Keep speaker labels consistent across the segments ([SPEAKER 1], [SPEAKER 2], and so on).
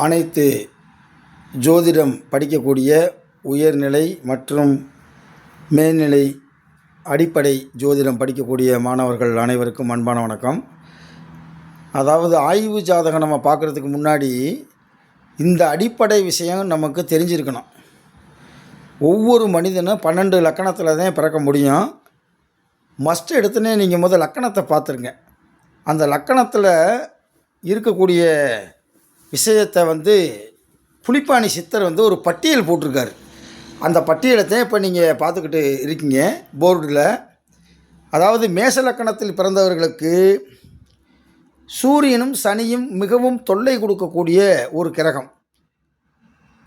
[SPEAKER 1] அனைத்து ஜோதிடம் படிக்கக்கூடிய உயர்நிலை மற்றும் மேல்நிலை அடிப்படை ஜோதிடம் படிக்கக்கூடிய மாணவர்கள் அனைவருக்கும் அன்பான வணக்கம். அதாவது ஆய்வு ஜாதகம் நம்ம பார்க்குறதுக்கு முன்னாடி இந்த அடிப்படை விஷயம் நமக்கு தெரிஞ்சிருக்கணும். ஒவ்வொரு மனிதனும் 12 லக்கணத்தில் தான் பிறக்க முடியும். மஸ்ட் எடுத்துனே நீங்கள் முதல் லக்கணத்தை பார்த்துருங்க. அந்த லக்கணத்தில் இருக்கக்கூடிய விஷயத்தை புலிப்பாணி சித்தர் ஒரு பட்டியல் போட்டிருக்காரு. அந்த பட்டியலை தான் இப்போ நீங்கள் பார்த்துக்கிட்டு இருக்கீங்க போர்டில். அதாவது மேச லக்கணத்தில் பிறந்தவர்களுக்கு சூரியனும் சனியும் மிகவும் தொல்லை கொடுக்கக்கூடிய ஒரு கிரகம்.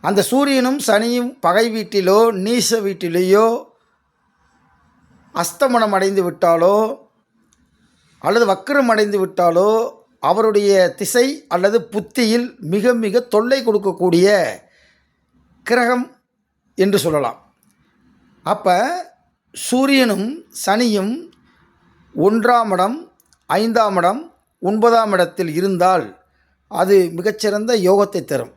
[SPEAKER 1] அந்த சூரியனும் சனியும் பகை வீட்டிலோ நீச வீட்டிலேயோ அஸ்தமனம் அடைந்து விட்டாலோ அல்லது வக்கிரம் அடைந்து விட்டாலோ அவருடைய திசை அல்லது புத்தியில் மிக மிக தொல்லை கொடுக்கக்கூடிய கிரகம் என்று சொல்லலாம். அப்போ சூரியனும் சனியும் 1ஆம் இடம், 5ஆம் இடம், 9ஆம் இடத்தில் இருந்தால் அது மிகச்சிறந்த யோகத்தை தரும்.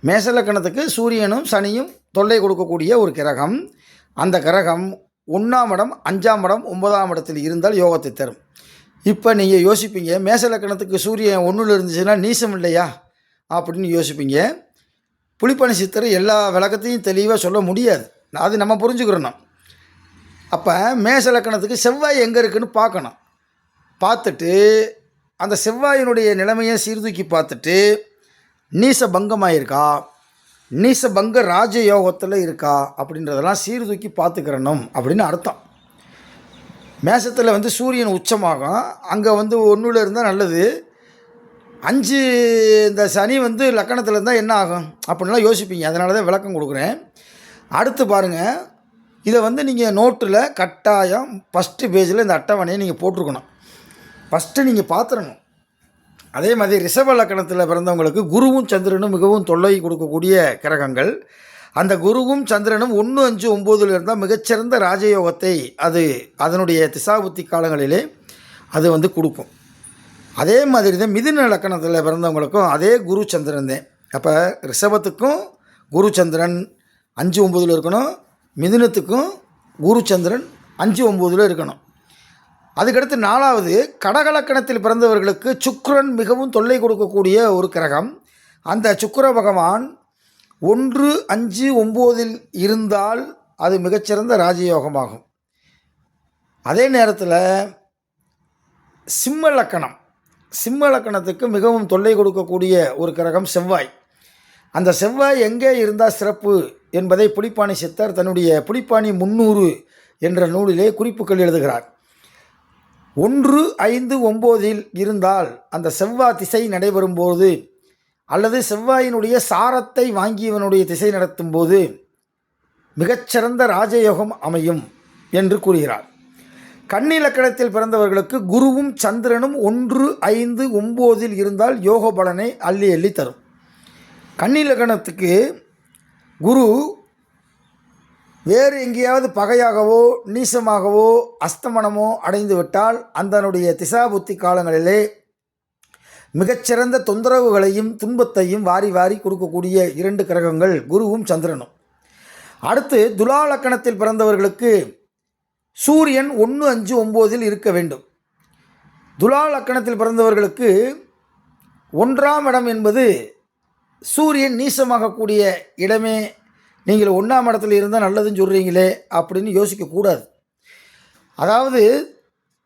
[SPEAKER 1] மேசலக்கணத்துக்கு சூரியனும் சனியும் தொல்லை கொடுக்கக்கூடிய ஒரு கிரகம். அந்த கிரகம் 1ஆம் இடம், 5ஆம் இடம், 9ஆம் இடத்தில் இருந்தால் யோகத்தை தரும். இப்போ நீங்கள் யோசிப்பீங்க, மேச லக்கணத்துக்கு சூரியன் 1ல் இருந்துச்சுன்னா நீசம் இல்லையா அப்படின்னு யோசிப்பீங்க. புலிப்பாணி சித்தர் எல்லா விளக்கத்தையும் தெளிவாக சொல்ல முடியாது, அது நம்ம புரிஞ்சுக்கிறோம். அப்போ மேச லக்கணத்துக்கு செவ்வாய் எங்கே இருக்குதுன்னு பார்க்கணும். பார்த்துட்டு அந்த செவ்வாயினுடைய நிலைமையை சீர்தூக்கி பார்த்துட்டு நீச பங்கமாக இருக்கா, நீச பங்க ராஜயோகத்தில் இருக்கா அப்படின்றதெல்லாம் சீர்தூக்கி பார்த்துக்கிறணும் அப்படின்னு அர்த்தம். மேசத்தில் சூரியன் உச்சமாகும், அங்கே 1ல் இருந்தால் நல்லது. 5 இந்த சனி லக்கணத்தில் இருந்தால் என்ன ஆகும் அப்படின்லாம் யோசிப்பீங்க. அதனால தான் விளக்கம் கொடுக்குறேன். அடுத்து பாருங்கள், இதை நீங்கள் நோட்டில் கட்டாயம் ஃபஸ்ட்டு பேஜில் இந்த அட்டவணையை நீங்கள் போட்டிருக்கணும். ஃபஸ்ட்டு நீங்கள் பார்த்துடணும். அதே மாதிரி ரிஷப லக்கணத்தில் பிறந்தவங்களுக்கு குருவும் சந்திரனும் மிகவும் தொல்லை கொடுக்கக்கூடிய கிரகங்கள். அந்த குருவும் சந்திரனும் 1, 5, 9ல் இருந்தால் மிகச்சிறந்த ராஜயோகத்தை அதனுடைய திசாபுத்தி காலங்களிலே அது கொடுக்கும். அதே மாதிரி தான் மிதுன லக்கணத்தில் பிறந்தவங்களுக்கும் அதே குரு சந்திரன் தான். அப்போ ரிஷபத்துக்கும் குரு சந்திரன் 5, 9ல் இருக்கணும், மிதுனத்துக்கும் குரு சந்திரன் 5, 9ல் இருக்கணும். அதுக்கடுத்து 4வது கடகலக்கணத்தில் பிறந்தவர்களுக்கு சுக்கிரன் மிகவும் தொல்லை கொடுக்கக்கூடிய ஒரு கிரகம். அந்த சுக்கிர பகவான் 1, 5, 9ல் இருந்தால் அது மிகச்சிறந்த ராஜயோகமாகும். அதே நேரத்தில் சிம்ம லக்கணத்துக்கு மிகவும் தொல்லை கொடுக்கக்கூடிய ஒரு கிரகம் செவ்வாய். அந்த செவ்வாய் எங்கே இருந்தால் சிறப்பு என்பதை புலிப்பாணி சித்தர் தன்னுடைய புலிப்பாணி 300 என்ற நூலிலே குறிப்புகள் எழுதுகிறார். 1, 5, 9ல் இருந்தால் அந்த செவ்வாய் திசை நடைபெறும்போது அல்லது செவ்வாயினுடைய சாரத்தை வாங்கியவனுடைய திசை நடத்தும் போது மிகச்சிறந்த ராஜயோகம் அமையும் என்று கூறுகிறார். கன்னி லக்கணத்தில் பிறந்தவர்களுக்கு குருவும் சந்திரனும் 1, 5, 9ல் இருந்தால் யோக பலனை அள்ளி அள்ளி தரும். கன்னி லக்கணத்துக்கு குரு வேறு எங்கேயாவது பகையாகவோ நீசமாகவோ அஸ்தமனமோ அடைந்து விட்டால் அதனுடைய திசாபுத்தி காலங்களிலே மிகச்சிறந்த தொந்தரவுகளையும் துன்பத்தையும் வாரி வாரி கொடுக்கக்கூடிய 2 கிரகங்கள் குருவும் சந்திரனும். அடுத்து துலா லக்கணத்தில் பிறந்தவர்களுக்கு சூரியன் 1, 5, 9ல் இருக்க வேண்டும். துலா லக்கணத்தில் பிறந்தவர்களுக்கு 1ஆம் இடம் என்பது சூரியன் நீசமாகக்கூடிய இடமே. நீங்கள் 1ஆம் இடத்துல இருந்தால் நல்லதுன்னு சொல்கிறீங்களே அப்படின்னு யோசிக்கக்கூடாது. அதாவது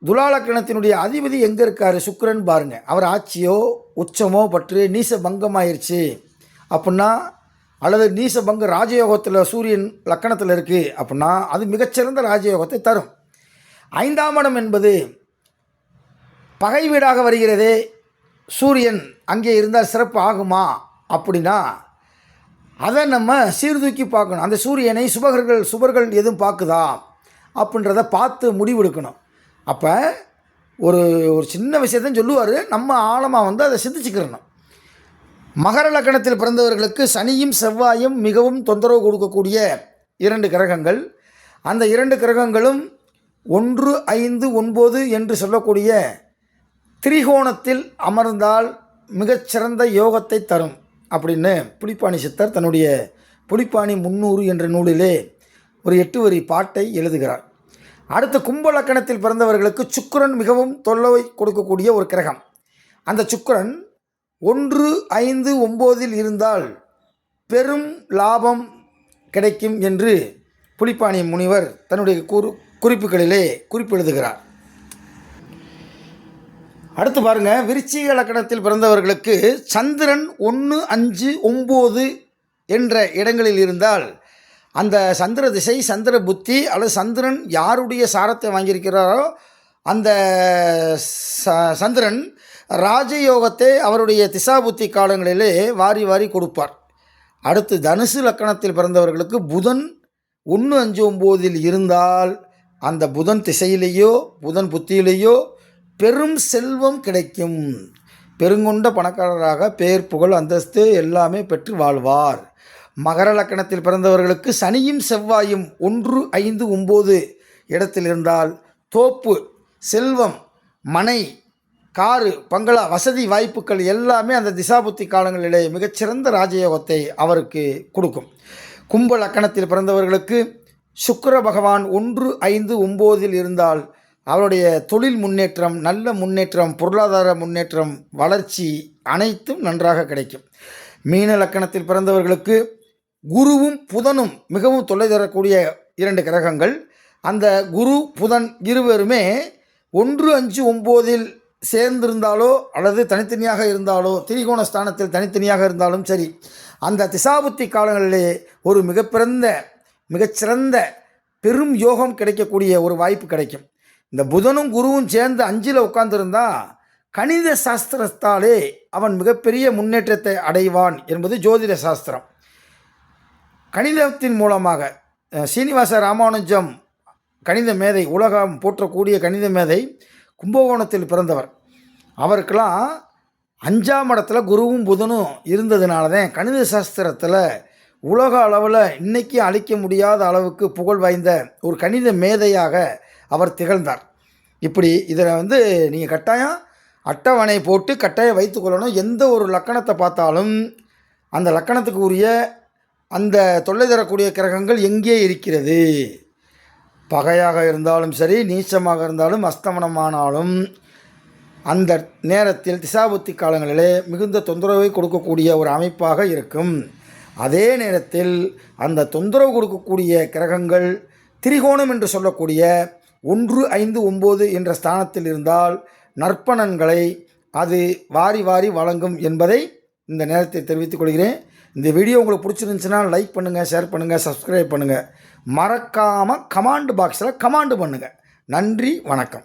[SPEAKER 1] துலா லக்கணத்தினுடைய அதிபதி எங்கே இருக்கார், சுக்கிரன் பாருங்கள். அவர் ஆட்சியோ உச்சமோ பற்று நீச பங்கமாயிருச்சு அப்படின்னா, அல்லது நீச பங்க ராஜயோகத்தில் சூரியன் லக்கணத்தில் இருக்குது அப்படின்னா அது மிகச்சிறந்த ராஜயோகத்தை தரும். 5ஆம் இடம் என்பது பகை வீடாக வருகிறதே, சூரியன் அங்கே இருந்தால் சிறப்பு ஆகுமா அப்படின்னா அதை நம்ம சீர்தூக்கி பார்க்கணும். அந்த சூரியனை சுபர்கள் எதுவும் பார்க்குதா அப்படின்றத பார்த்து முடிவெடுக்கணும். அப்போ ஒரு சின்ன விஷயத்தையும் சொல்லுவார், நம்ம ஆழமாக அதை சிந்திச்சுக்கிறணும். மகர லக்கணத்தில் பிறந்தவர்களுக்கு சனியும் செவ்வாயும் மிகவும் தொந்தரவு கொடுக்கக்கூடிய 2 கிரகங்கள். அந்த 2 கிரகங்களும் 1, 5, 9 என்று சொல்லக்கூடிய திரிகோணத்தில் அமர்ந்தால் மிகச்சிறந்த யோகத்தை தரும். அப்படின்னு புலிப்பாணி சித்தர் தன்னுடைய புலிப்பாணி 300 என்ற நூலிலே ஒரு 8 வரி பாட்டை எழுதுகிறார். அடுத்து கும்ப லக்கணத்தில் பிறந்தவர்களுக்கு சுக்கிரன் மிகவும் தொல்லை கொடுக்கக்கூடிய ஒரு கிரகம். அந்த சுக்கிரன் 1, 5, 9 இருந்தால் பெரும் லாபம் கிடைக்கும் என்று புலிப்பாணி முனிவர் தன்னுடைய குறிப்புகளிலே குறிப்பெழுதுகிறார். அடுத்து பாருங்க, விருச்சிக லக்கணத்தில் பிறந்தவர்களுக்கு சந்திரன் 1, 5, 9 என்ற இடங்களில் இருந்தால் அந்த சந்திர திசை, சந்திர புத்தி அல்லது சந்திரன் யாருடைய சாரத்தை வாங்கியிருக்கிறாரோ அந்த சந்திரன் ராஜயோகத்தை அவருடைய திசா புத்தி காலங்களிலே வாரி வாரி கொடுப்பார். அடுத்து தனுசு லக்கணத்தில் பிறந்தவர்களுக்கு புதன் 1, 5, 9 இருந்தால் அந்த புதன் திசையிலேயோ புதன் புத்தியிலேயோ பெரும் செல்வம் கிடைக்கும். பெருங்கொண்ட பணக்காரராக பேர், புகழ், அந்தஸ்து எல்லாமே பெற்று வாழ்வார். மகர லக்கணத்தில் பிறந்தவர்களுக்கு சனியும் செவ்வாயும் 1, 5, 9 இடத்தில் இருந்தால் தோப்பு, செல்வம், மனை, காரு, பங்களா, வசதி வாய்ப்புகள் எல்லாமே அந்த திசாபுத்தி காலங்களிலே மிகச்சிறந்த ராஜயோகத்தை அவருக்கு கொடுக்கும். கும்ப லக்கணத்தில் பிறந்தவர்களுக்கு சுக்கிர பகவான் 1, 5, 9 இருந்தால் அவருடைய தொழில் முன்னேற்றம், நல்ல முன்னேற்றம், பொருளாதார முன்னேற்றம், வளர்ச்சி அனைத்தும் நன்றாக கிடைக்கும். மீன லக்கணத்தில் பிறந்தவர்களுக்கு குருவும் புதனும் மிகவும் தொல்லை தரக்கூடிய 2 கிரகங்கள். அந்த குரு புதன் இருவருமே 1, 5, 9 சேர்ந்திருந்தாலோ அல்லது தனித்தனியாக இருந்தாலோ, திரிகோண ஸ்தானத்தில் தனித்தனியாக இருந்தாலும் சரி, அந்த திசாபுத்தி காலங்களிலே ஒரு மிகச்சிறந்த பெரும் யோகம் கிடைக்கக்கூடிய ஒரு வாய்ப்பு கிடைக்கும். இந்த புதனும் குருவும் சேர்ந்து 5ல் உட்கார்ந்துருந்தா கணித சாஸ்திரத்தாலே அவன் மிகப்பெரிய முன்னேற்றத்தை அடைவான் என்பது ஜோதிட சாஸ்திரம். கணிதத்தின் மூலமாக சீனிவாச ராமானுஜம் கணித மேதை, உலகம் போற்றக்கூடிய கணித மேதை, கும்பகோணத்தில் பிறந்தவர். அவருக்கெல்லாம் 5ஆம் இடத்துல குருவும் புதனும் இருந்ததுனால தான் கணித சாஸ்திரத்தில் உலக அளவில் இன்றைக்கி அழிக்க முடியாத அளவுக்கு புகழ் வாய்ந்த ஒரு கணித மேதையாக அவர் திகழ்ந்தார். இப்படி இதில் நீங்கள் கட்டாயம் அட்டவணை போட்டு கட்டாயம் வைத்து கொள்ளணும். எந்த ஒரு லக்கணத்தை பார்த்தாலும் அந்த லக்கணத்துக்கு உரிய அந்த தொல்லை தரக்கூடிய கிரகங்கள் எங்கே இருக்கிறது, பகையாக இருந்தாலும் சரி, நீச்சமாக இருந்தாலும், அஸ்தமனமானாலும் அந்த நேரத்தில் திசாபுத்தி காலங்களிலே மிகுந்த தொந்தரவை கொடுக்கக்கூடிய ஒரு அமைப்பாக இருக்கும். அதே நேரத்தில் அந்த தொந்தரவு கொடுக்கக்கூடிய கிரகங்கள் திரிகோணம் என்று சொல்லக்கூடிய 1, 5, 9 என்ற ஸ்தானத்தில் இருந்தால் நற்பலன்களை அது வாரி வாரி வழங்கும் என்பதை இந்த நேரத்தில் தெரிவித்துக் கொள்கிறேன். இந்த வீடியோ உங்களுக்கு பிடிச்சிருந்துச்சுன்னா லைக் பண்ணுங்கள், ஷேர் பண்ணுங்கள், சப்ஸ்கிரைப் பண்ணுங்கள். மறக்காமல் கமாண்ட் பாக்ஸில் கமாண்டு பண்ணுங்கள். நன்றி, வணக்கம்.